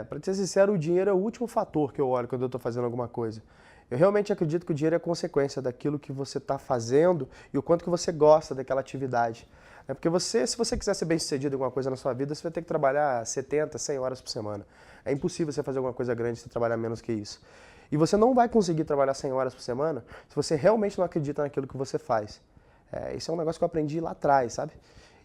Para ser sincero, o dinheiro é o último fator que eu olho quando eu estou fazendo alguma coisa. Eu realmente acredito que o dinheiro é consequência daquilo que você está fazendo e o quanto que você gosta daquela atividade. Porque se você quiser ser bem-sucedido em alguma coisa na sua vida, você vai ter que trabalhar 70, 100 horas por semana. É impossível você fazer alguma coisa grande se trabalhar menos que isso. E você não vai conseguir trabalhar 100 horas por semana se você realmente não acredita naquilo que você faz. Isso é um negócio que eu aprendi lá atrás, sabe?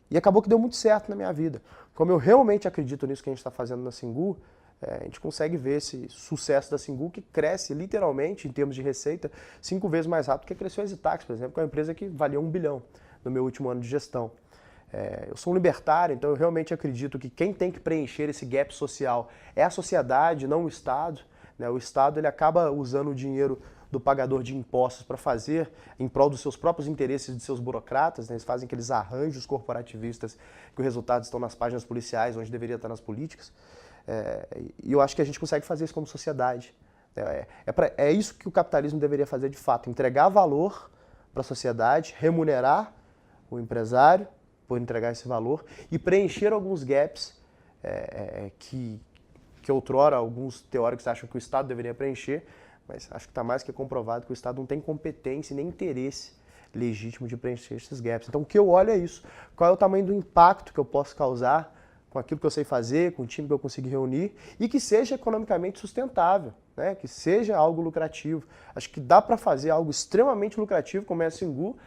E acabou que deu muito certo na minha vida. Como eu realmente acredito nisso que a gente está fazendo na Singu, a gente consegue ver esse sucesso da Singu que cresce literalmente, em termos de receita, 5 vezes mais rápido que cresceu a EasyTax, por exemplo, que é uma empresa que valia 1 bilhão no meu último ano de gestão. Eu sou um libertário, então eu realmente acredito que quem tem que preencher esse gap social é a sociedade, não o Estado. O Estado ele acaba usando o dinheiro do pagador de impostos para fazer em prol dos seus próprios interesses, de seus burocratas, né? Eles fazem aqueles arranjos corporativistas que os resultados estão nas páginas policiais, onde deveria estar nas políticas. E eu acho que a gente consegue fazer isso como sociedade. É isso que o capitalismo deveria fazer de fato, entregar valor para a sociedade, remunerar o empresário por entregar esse valor e preencher alguns gaps que outrora alguns teóricos acham que o Estado deveria preencher, mas acho que está mais que comprovado que o Estado não tem competência nem interesse legítimo de preencher esses gaps. Então o que eu olho é isso, qual é o tamanho do impacto que eu posso causar com aquilo que eu sei fazer, com o time que eu consegui reunir e que seja economicamente sustentável, né? Que seja algo lucrativo. Acho que dá para fazer algo extremamente lucrativo como é a Singu,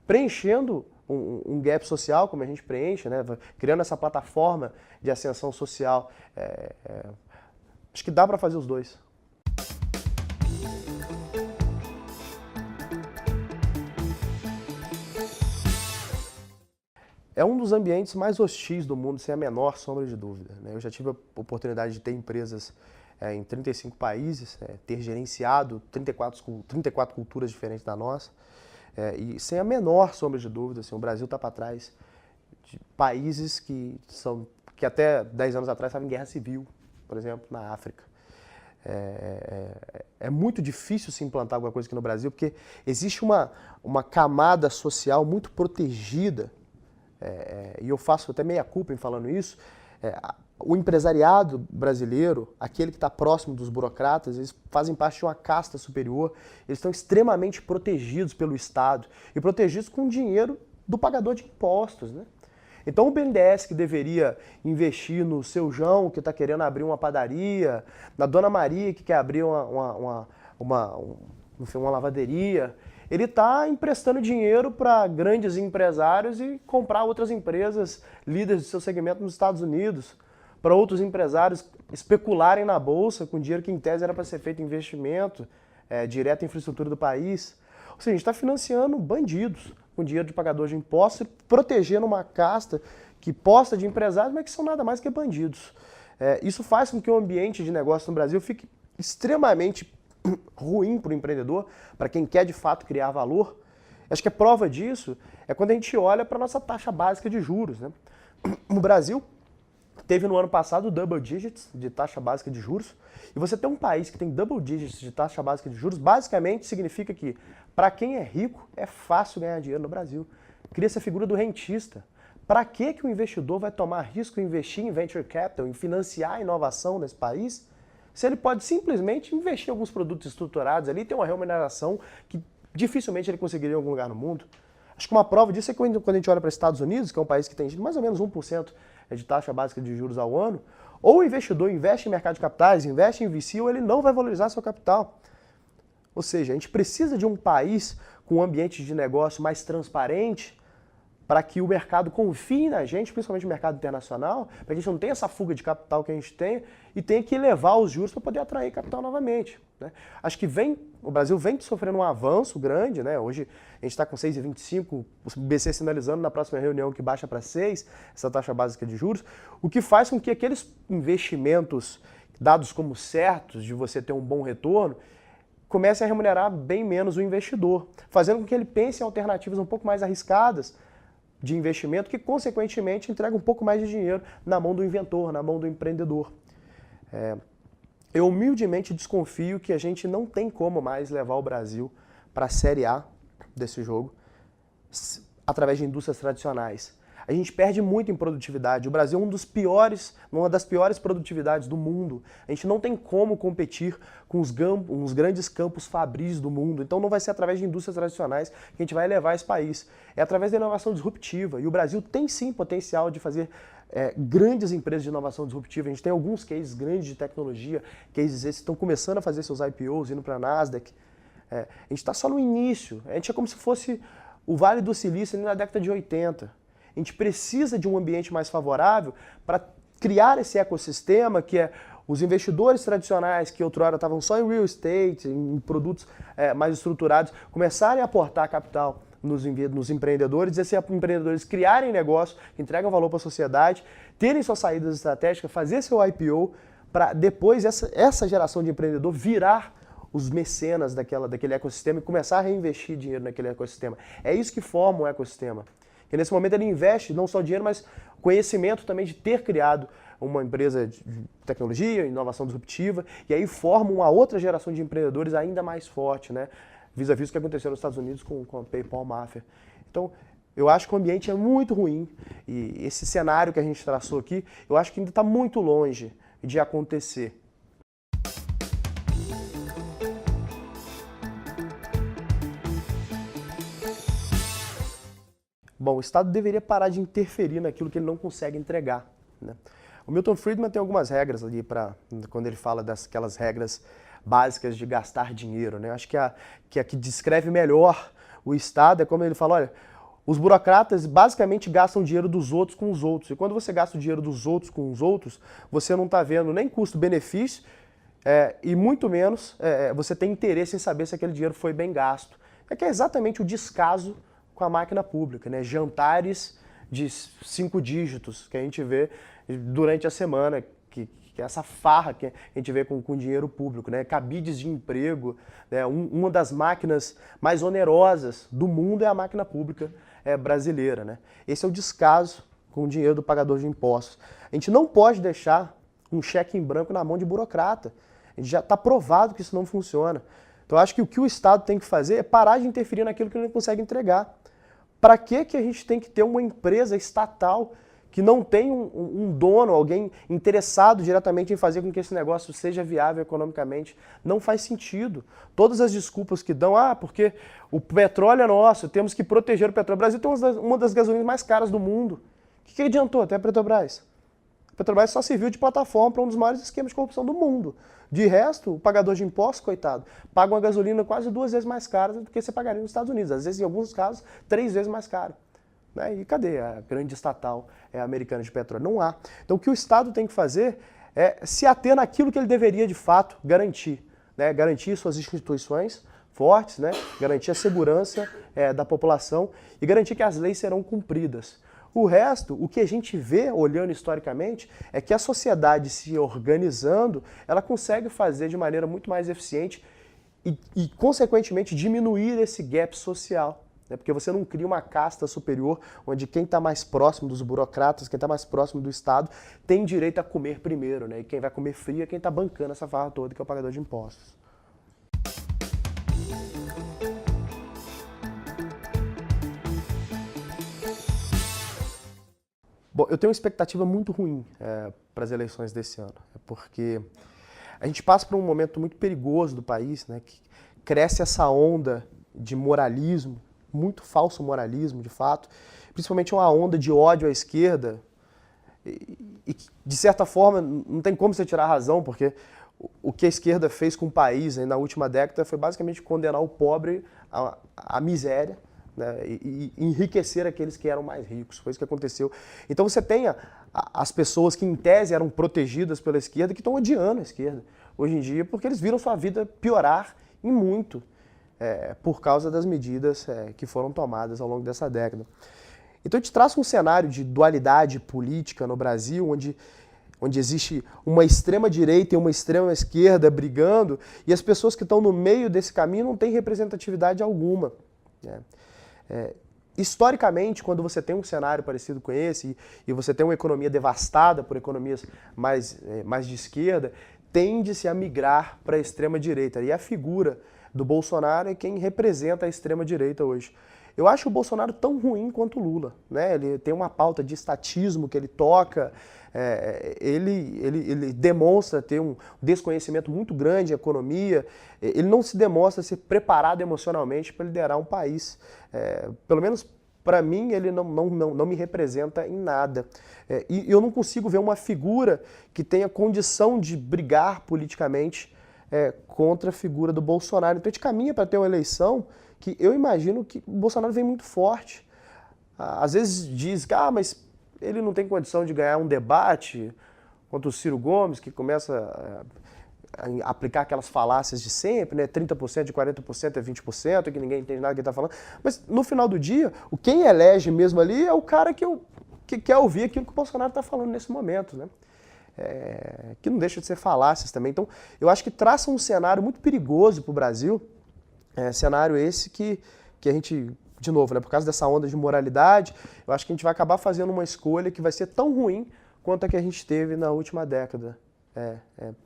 preenchendo um gap social, como a gente preenche, né? Criando essa plataforma de ascensão social. Acho que dá para fazer os dois. É um dos ambientes mais hostis do mundo, sem a menor sombra de dúvida, né? Eu já tive a oportunidade de ter empresas em 35 países, ter gerenciado 34 culturas diferentes da nossa, e sem a menor sombra de dúvida, assim, o Brasil está para trás de países que até 10 anos atrás estavam em guerra civil, por exemplo, na África. É muito difícil se implantar alguma coisa aqui no Brasil, porque existe uma camada social muito protegida, e eu faço até meia culpa em falando isso. O empresariado brasileiro, aquele que está próximo dos burocratas, eles fazem parte de uma casta superior, eles estão extremamente protegidos pelo Estado e protegidos com o dinheiro do pagador de impostos, né? Então o BNDES que deveria investir no seu João, que está querendo abrir uma padaria, na Dona Maria, que quer abrir uma lavaderia, ele está emprestando dinheiro para grandes empresários e comprar outras empresas líderes do seu segmento nos Estados Unidos, para outros empresários especularem na bolsa com dinheiro que em tese era para ser feito investimento direto em infraestrutura do país. Ou seja, a gente está financiando bandidos com dinheiro de pagador de impostos e protegendo uma casta que posta de empresários, mas que são nada mais que bandidos. Isso faz com que o ambiente de negócio no Brasil fique extremamente ruim para o empreendedor, para quem quer de fato criar valor. Acho que a prova disso é quando a gente olha para a nossa taxa básica de juros, né? O Brasil teve no ano passado double digits de taxa básica de juros, e você ter um país que tem double digits de taxa básica de juros, basicamente significa que, para quem é rico, é fácil ganhar dinheiro no Brasil. Cria-se a figura do rentista. Para que o investidor vai tomar risco em investir em venture capital, em financiar a inovação nesse país, se ele pode simplesmente investir em alguns produtos estruturados ali e ter uma remuneração que dificilmente ele conseguiria em algum lugar no mundo? Acho que uma prova disso é que quando a gente olha para os Estados Unidos, que é um país que tem mais ou menos 1% de taxa básica de juros ao ano, ou o investidor investe em mercado de capitais, investe em VC, ou ele não vai valorizar seu capital. Ou seja, a gente precisa de um país com um ambiente de negócio mais transparente para que o mercado confie na gente, principalmente o mercado internacional, para que a gente não tenha essa fuga de capital que a gente tem e tenha que elevar os juros para poder atrair capital novamente, né? Acho que o Brasil vem sofrendo um avanço grande, né? Hoje a gente está com 6,25, o BC sinalizando na próxima reunião que baixa para 6, essa taxa básica de juros, o que faz com que aqueles investimentos dados como certos de você ter um bom retorno comecem a remunerar bem menos o investidor, fazendo com que ele pense em alternativas um pouco mais arriscadas de investimento que, consequentemente, entrega um pouco mais de dinheiro na mão do inventor, na mão do empreendedor. Eu humildemente desconfio que a gente não tem como mais levar o Brasil para a Série A desse jogo através de indústrias tradicionais. a gente perde muito em produtividade. O Brasil é uma das piores produtividades do mundo. A gente não tem como competir com os grandes campos fabris do mundo. Então não vai ser através de indústrias tradicionais que a gente vai elevar esse país. É através da inovação disruptiva. E o Brasil tem sim potencial de fazer grandes empresas de inovação disruptiva. A gente tem alguns cases grandes de tecnologia, cases esses que estão começando a fazer seus IPOs, indo para a Nasdaq. A gente está só no início. A gente é como se fosse o Vale do Silício ali na década de 80. A gente precisa de um ambiente mais favorável para criar esse ecossistema que é os investidores tradicionais que outrora estavam só em real estate, em produtos mais estruturados, começarem a aportar capital nos empreendedores, e esses empreendedores criarem negócio, que entregam valor para a sociedade, terem suas saídas estratégicas, fazer seu IPO, para depois essa geração de empreendedor virar os mecenas daquele ecossistema e começar a reinvestir dinheiro naquele ecossistema. É isso que forma um ecossistema. E nesse momento ele investe não só dinheiro, mas conhecimento também de ter criado uma empresa de tecnologia, inovação disruptiva, e aí forma uma outra geração de empreendedores ainda mais forte, né? Vis-a-vis o que aconteceu nos Estados Unidos com a PayPal Mafia. Então, eu acho que o ambiente é muito ruim, e esse cenário que a gente traçou aqui, eu acho que ainda está muito longe de acontecer. Bom, o Estado deveria parar de interferir naquilo que ele não consegue entregar, né? O Milton Friedman tem algumas regras ali quando ele fala daquelas regras básicas de gastar dinheiro, né? Eu acho que a que descreve melhor o Estado é como ele fala, olha, os burocratas basicamente gastam dinheiro dos outros com os outros. E quando você gasta o dinheiro dos outros com os outros, você não está vendo nem custo-benefício e muito menos você tem interesse em saber se aquele dinheiro foi bem gasto. Que é exatamente o descaso com a máquina pública, né? Jantares de 5 dígitos que a gente vê durante a semana, que é essa farra que a gente vê com dinheiro público, né? Cabides de emprego, né? Uma das máquinas mais onerosas do mundo é a máquina pública brasileira, né? Esse é o descaso com o dinheiro do pagador de impostos. A gente não pode deixar um cheque em branco na mão de burocrata. A gente já está provado que isso não funciona. Então eu acho que o que o Estado tem que fazer é parar de interferir naquilo que ele não consegue entregar. Para que a gente tem que ter uma empresa estatal que não tem um dono, alguém interessado diretamente em fazer com que esse negócio seja viável economicamente? Não faz sentido. Todas as desculpas que dão, porque o petróleo é nosso, temos que proteger o petróleo. O Brasil tem uma das gasolinas mais caras do mundo. O que adiantou até a Petrobras? A Petrobras só serviu de plataforma para um dos maiores esquemas de corrupção do mundo. De resto, o pagador de impostos, coitado, paga uma gasolina quase 2 vezes mais cara do que você pagaria nos Estados Unidos. Às vezes, em alguns casos, 3 vezes mais caro. Né? E cadê a grande estatal americana de petróleo? Não há. Então, o que o Estado tem que fazer é se ater naquilo que ele deveria, de fato, garantir. Né? Garantir suas instituições fortes, né? Garantir a segurança da população e garantir que as leis serão cumpridas. O resto, o que a gente vê, olhando historicamente, é que a sociedade se organizando, ela consegue fazer de maneira muito mais eficiente e consequentemente, diminuir esse gap social. Né? Porque você não cria uma casta superior, onde quem está mais próximo dos burocratas, quem está mais próximo do Estado, tem direito a comer primeiro. Né? E quem vai comer frio é quem está bancando essa farra toda, que é o pagador de impostos. Bom, eu tenho uma expectativa muito ruim para as eleições desse ano, porque a gente passa por um momento muito perigoso do país, né, que cresce essa onda de moralismo, muito falso moralismo, de fato, principalmente uma onda de ódio à esquerda, e de certa forma não tem como você tirar a razão, porque o que a esquerda fez com o país na última década foi basicamente condenar o pobre à miséria, né, e enriquecer aqueles que eram mais ricos. Foi isso que aconteceu. Então você tem as pessoas que em tese eram protegidas pela esquerda que estão odiando a esquerda hoje em dia porque eles viram sua vida piorar em muito por causa das medidas que foram tomadas ao longo dessa década. Então a gente traça um cenário de dualidade política no Brasil, onde existe uma extrema direita e uma extrema esquerda brigando, e as pessoas que estão no meio desse caminho não têm representatividade alguma. Né? Historicamente, quando você tem um cenário parecido com esse e você tem uma economia devastada por economias mais de esquerda, tende-se a migrar para a extrema-direita. E a figura do Bolsonaro é quem representa a extrema-direita hoje. Eu acho o Bolsonaro tão ruim quanto o Lula, né? Ele tem uma pauta de estatismo que ele toca, ele demonstra ter um desconhecimento muito grande em economia, ele não se demonstra ser preparado emocionalmente para liderar um país. Pelo menos para mim, ele não me representa em nada. E eu não consigo ver uma figura que tenha condição de brigar politicamente contra a figura do Bolsonaro. Então a gente caminha para ter uma eleição que eu imagino que o Bolsonaro vem muito forte. Às vezes diz que mas ele não tem condição de ganhar um debate contra o Ciro Gomes, que começa a aplicar aquelas falácias de sempre, né? 30% de 40% é 20%, que ninguém entende nada que ele está falando. Mas no final do dia, quem elege mesmo ali é o cara que quer ouvir aquilo que o Bolsonaro está falando nesse momento, né? Que não deixa de ser falácias também. Então, eu acho que traça um cenário muito perigoso para o Brasil, cenário esse que a gente, de novo, né, por causa dessa onda de moralidade, eu acho que a gente vai acabar fazendo uma escolha que vai ser tão ruim quanto a que a gente teve na última década.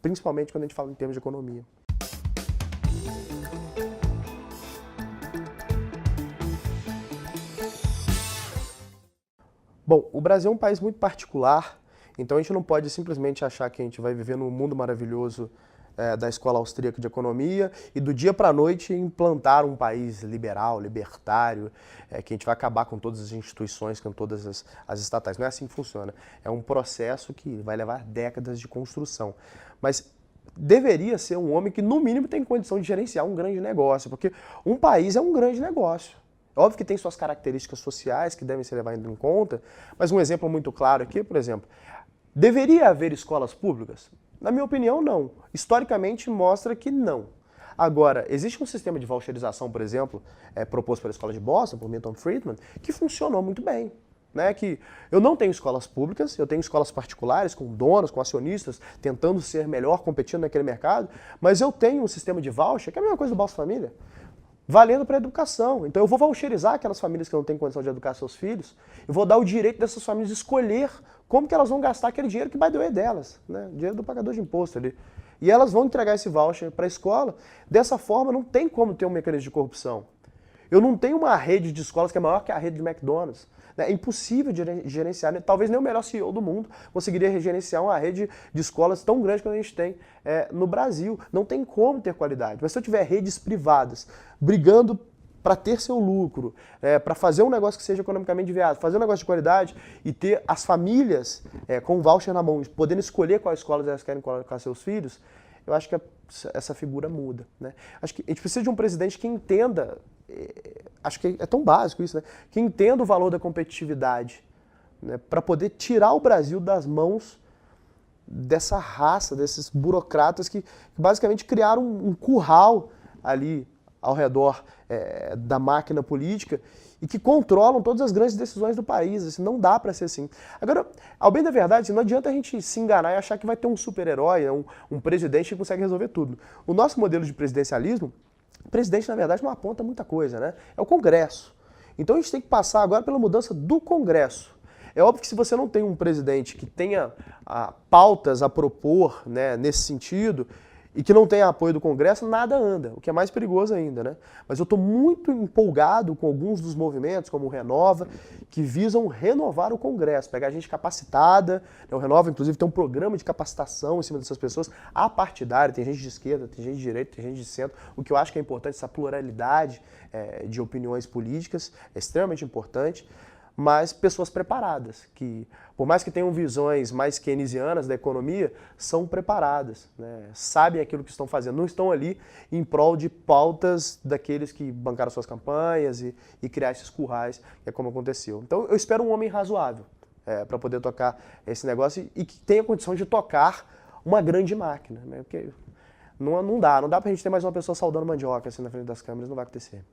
Principalmente quando a gente fala em termos de economia. Bom, o Brasil é um país muito particular, então a gente não pode simplesmente achar que a gente vai viver num mundo maravilhoso da escola austríaca de economia e do dia para a noite implantar um país liberal, libertário, que a gente vai acabar com todas as instituições, com todas as estatais. Não é assim que funciona. É um processo que vai levar décadas de construção. Mas deveria ser um homem que, no mínimo, tem condição de gerenciar um grande negócio, porque um país é um grande negócio. Óbvio que tem suas características sociais que devem ser levadas em conta, mas um exemplo muito claro aqui, por exemplo, deveria haver escolas públicas? Na minha opinião, não. Historicamente, mostra que não. Agora, existe um sistema de voucherização, por exemplo, proposto pela Escola de Boston, por Milton Friedman, que funcionou muito bem. Né? Que eu não tenho escolas públicas, eu tenho escolas particulares, com donos, com acionistas, tentando ser melhor, competindo naquele mercado, mas eu tenho um sistema de voucher, que é a mesma coisa do Bolsa Família, valendo para a educação. Então eu vou voucherizar aquelas famílias que não têm condição de educar seus filhos, eu vou dar o direito dessas famílias de escolher como que elas vão gastar aquele dinheiro que vai doer delas, né? Dinheiro do pagador de imposto ali. E elas vão entregar esse voucher para a escola. Dessa forma, não tem como ter um mecanismo de corrupção. Eu não tenho uma rede de escolas que é maior que a rede de McDonald's. É impossível de gerenciar, né? Talvez nem o melhor CEO do mundo conseguiria gerenciar uma rede de escolas tão grande quanto a gente tem no Brasil. Não tem como ter qualidade. Mas se eu tiver redes privadas brigando para ter seu lucro, para fazer um negócio que seja economicamente viável, fazer um negócio de qualidade e ter as famílias com o voucher na mão, podendo escolher quais escolas elas querem colocar seus filhos, eu acho que essa figura muda. Né? Acho que a gente precisa de um presidente que entenda, acho que é tão básico isso, né? Que entenda o valor da competitividade, né? Para poder tirar o Brasil das mãos dessa raça, desses burocratas que basicamente criaram um curral ali ao redor da máquina política e que controlam todas as grandes decisões do país. Assim, não dá para ser assim. Agora, ao bem da verdade, não adianta a gente se enganar e achar que vai ter um super-herói, um presidente que consegue resolver tudo. O nosso modelo de presidencialismo, o presidente, na verdade, não aponta muita coisa, né? É o Congresso. Então a gente tem que passar agora pela mudança do Congresso. É óbvio que se você não tem um presidente que tenha pautas a propor, né, nesse sentido, e que não tenha apoio do Congresso, nada anda, o que é mais perigoso ainda, né? Mas eu estou muito empolgado com alguns dos movimentos, como o Renova, que visam renovar o Congresso, pegar gente capacitada. O Renova, inclusive, tem um programa de capacitação em cima dessas pessoas, apartidário, tem gente de esquerda, tem gente de direita, tem gente de centro, o que eu acho que é importante, essa pluralidade de opiniões políticas, é extremamente importante. Mas pessoas preparadas, que por mais que tenham visões mais keynesianas da economia, são preparadas, né? Sabem aquilo que estão fazendo, não estão ali em prol de pautas daqueles que bancaram suas campanhas e criar esses currais, que é como aconteceu. Então eu espero um homem razoável para poder tocar esse negócio e que tenha condição de tocar uma grande máquina, né? Porque não dá pra gente ter mais uma pessoa saudando mandioca assim na frente das câmeras, não vai acontecer.